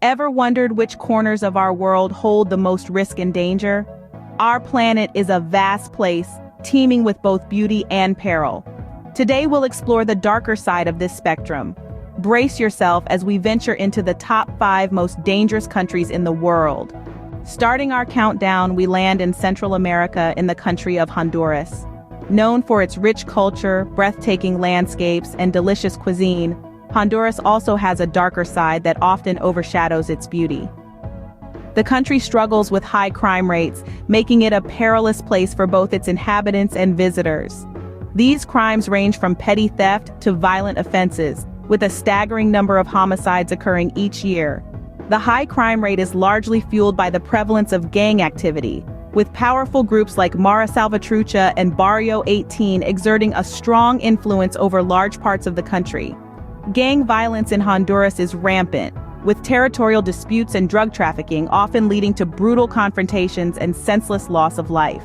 Ever wondered which corners of our world hold the most risk and danger? Our planet is a vast place, teeming with both beauty and peril. Today we'll explore the darker side of this spectrum. Brace yourself as we venture into the top 5 most dangerous countries in the world. Starting our countdown, we land in Central America in the country of Honduras. Known for its rich culture, breathtaking landscapes, and delicious cuisine, Honduras also has a darker side that often overshadows its beauty. The country struggles with high crime rates, making it a perilous place for both its inhabitants and visitors. These crimes range from petty theft to violent offenses, with a staggering number of homicides occurring each year. The high crime rate is largely fueled by the prevalence of gang activity, with powerful groups like Mara Salvatrucha and Barrio 18 exerting a strong influence over large parts of the country. Gang violence in Honduras is rampant, with territorial disputes and drug trafficking often leading to brutal confrontations and senseless loss of life.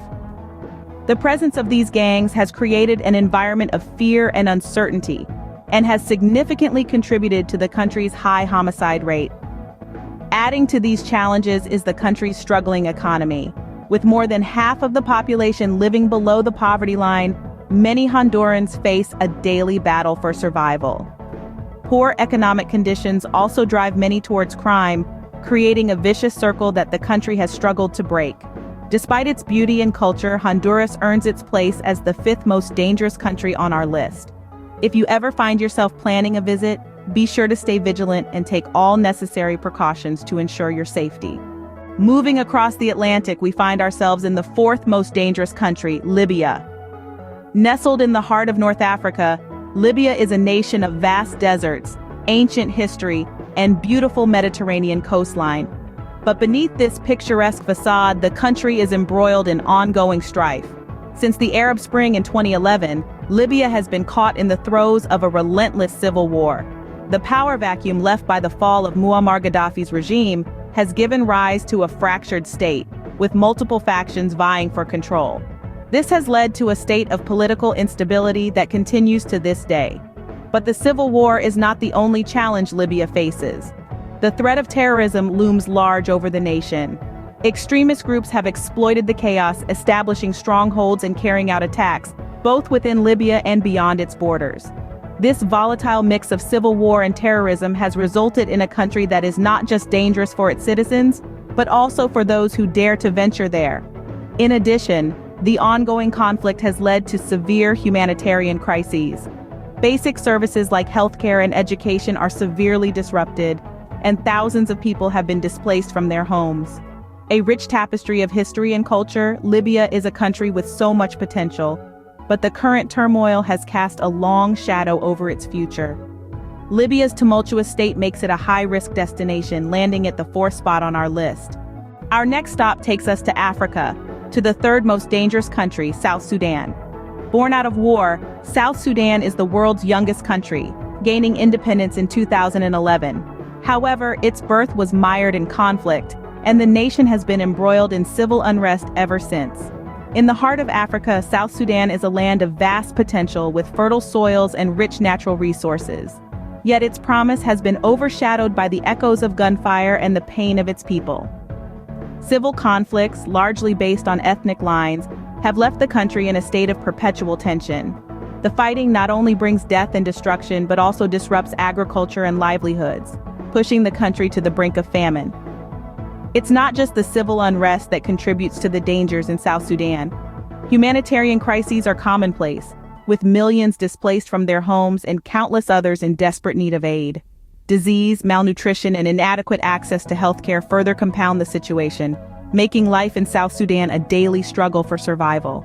The presence of these gangs has created an environment of fear and uncertainty, and has significantly contributed to the country's high homicide rate. Adding to these challenges is the country's struggling economy. With more than half of the population living below the poverty line, many Hondurans face a daily battle for survival. Poor economic conditions also drive many towards crime, creating a vicious circle that the country has struggled to break. Despite its beauty and culture, Honduras earns its place as the 5th most dangerous country on our list. If you ever find yourself planning a visit, be sure to stay vigilant and take all necessary precautions to ensure your safety. Moving across the Atlantic, we find ourselves in the 4th most dangerous country, Libya. Nestled in the heart of North Africa, Libya is a nation of vast deserts, ancient history, and beautiful Mediterranean coastline. But beneath this picturesque facade, the country is embroiled in ongoing strife. Since the Arab Spring in 2011, Libya has been caught in the throes of a relentless civil war. The power vacuum left by the fall of Muammar Gaddafi's regime has given rise to a fractured state, with multiple factions vying for control. This has led to a state of political instability that continues to this day. But the civil war is not the only challenge Libya faces. The threat of terrorism looms large over the nation. Extremist groups have exploited the chaos, establishing strongholds and carrying out attacks, both within Libya and beyond its borders. This volatile mix of civil war and terrorism has resulted in a country that is not just dangerous for its citizens, but also for those who dare to venture there. In addition, the ongoing conflict has led to severe humanitarian crises. Basic services like healthcare and education are severely disrupted, and thousands of people have been displaced from their homes. A rich tapestry of history and culture, Libya is a country with so much potential, but the current turmoil has cast a long shadow over its future. Libya's tumultuous state makes it a high-risk destination, landing at the 4th spot on our list. Our next stop takes us to Africa, to the 3rd most dangerous country, South Sudan. Born out of war, South Sudan is the world's youngest country, gaining independence in 2011. However, its birth was mired in conflict, and the nation has been embroiled in civil unrest ever since. In the heart of Africa, South Sudan is a land of vast potential with fertile soils and rich natural resources. Yet its promise has been overshadowed by the echoes of gunfire and the pain of its people. Civil conflicts, largely based on ethnic lines, have left the country in a state of perpetual tension. The fighting not only brings death and destruction, but also disrupts agriculture and livelihoods, pushing the country to the brink of famine. It's not just the civil unrest that contributes to the dangers in South Sudan. Humanitarian crises are commonplace, with millions displaced from their homes and countless others in desperate need of aid. Disease, malnutrition, and inadequate access to healthcare further compound the situation, making life in South Sudan a daily struggle for survival.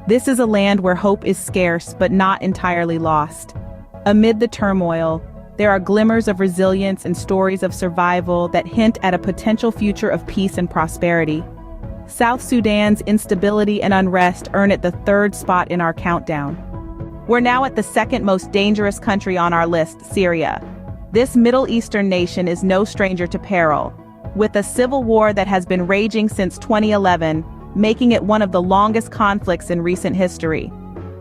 This is a land where hope is scarce but not entirely lost. Amid the turmoil, there are glimmers of resilience and stories of survival that hint at a potential future of peace and prosperity. South Sudan's instability and unrest earn it the 3rd spot in our countdown. We're now at the 2nd most dangerous country on our list, Syria. This Middle Eastern nation is no stranger to peril, with a civil war that has been raging since 2011, making it one of the longest conflicts in recent history.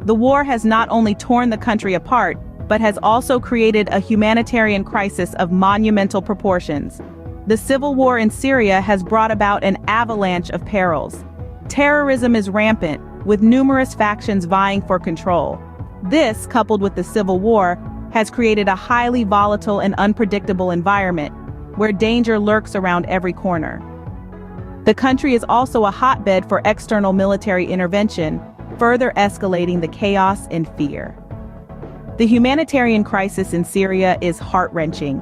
The war has not only torn the country apart, but has also created a humanitarian crisis of monumental proportions. The civil war in Syria has brought about an avalanche of perils. Terrorism is rampant, with numerous factions vying for control. This, coupled with the civil war, has created a highly volatile and unpredictable environment, where danger lurks around every corner. The country is also a hotbed for external military intervention, further escalating the chaos and fear. The humanitarian crisis in Syria is heart-wrenching.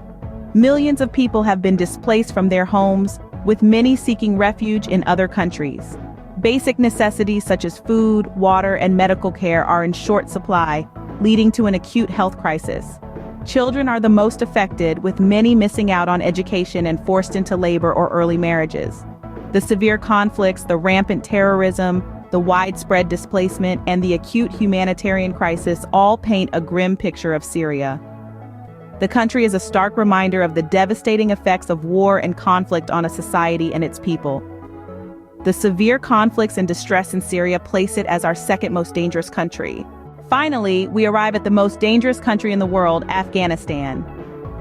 Millions of people have been displaced from their homes, with many seeking refuge in other countries. Basic necessities such as food, water, and medical care are in short supply, leading to an acute health crisis. Children are the most affected, with many missing out on education and forced into labor or early marriages. The severe conflicts, the rampant terrorism, the widespread displacement, and the acute humanitarian crisis all paint a grim picture of Syria. The country is a stark reminder of the devastating effects of war and conflict on a society and its people. The severe conflicts and distress in Syria place it as our second most dangerous country. Finally, we arrive at the most dangerous country in the world, Afghanistan.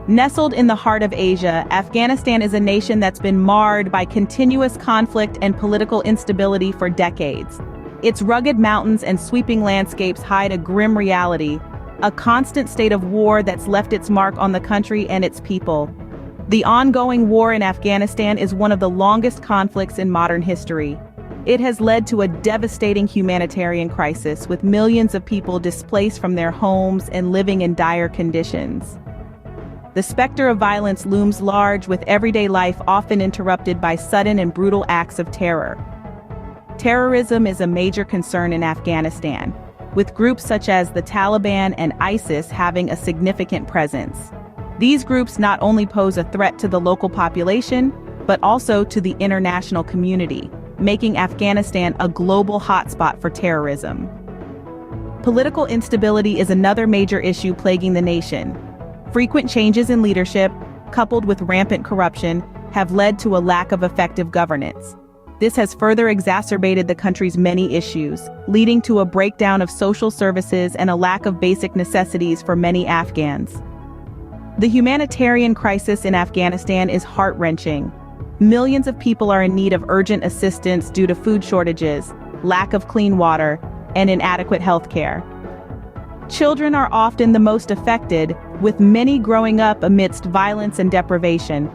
Nestled in the heart of Asia, Afghanistan is a nation that's been marred by continuous conflict and political instability for decades. Its rugged mountains and sweeping landscapes hide a grim reality, a constant state of war that's left its mark on the country and its people. The ongoing war in Afghanistan is one of the longest conflicts in modern history. It has led to a devastating humanitarian crisis, with millions of people displaced from their homes and living in dire conditions. The specter of violence looms large, with everyday life often interrupted by sudden and brutal acts of terror. Terrorism is a major concern in Afghanistan, with groups such as the Taliban and ISIS having a significant presence. These groups not only pose a threat to the local population, but also to the international community, making Afghanistan a global hotspot for terrorism. Political instability is another major issue plaguing the nation. Frequent changes in leadership, coupled with rampant corruption, have led to a lack of effective governance. This has further exacerbated the country's many issues, leading to a breakdown of social services and a lack of basic necessities for many Afghans. The humanitarian crisis in Afghanistan is heart-wrenching. Millions of people are in need of urgent assistance due to food shortages, lack of clean water, and inadequate health care. Children are often the most affected, with many growing up amidst violence and deprivation.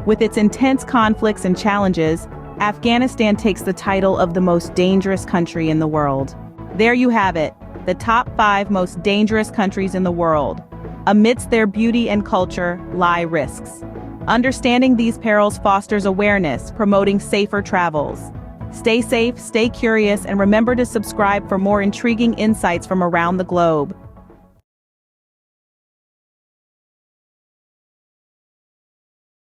With its intense conflicts and challenges, Afghanistan takes the title of the most dangerous country in the world. There you have it, the top 5 most dangerous countries in the world. Amidst their beauty and culture lie risks. Understanding these perils fosters awareness, promoting safer travels. Stay safe, stay curious, and remember to subscribe for more intriguing insights from around the globe.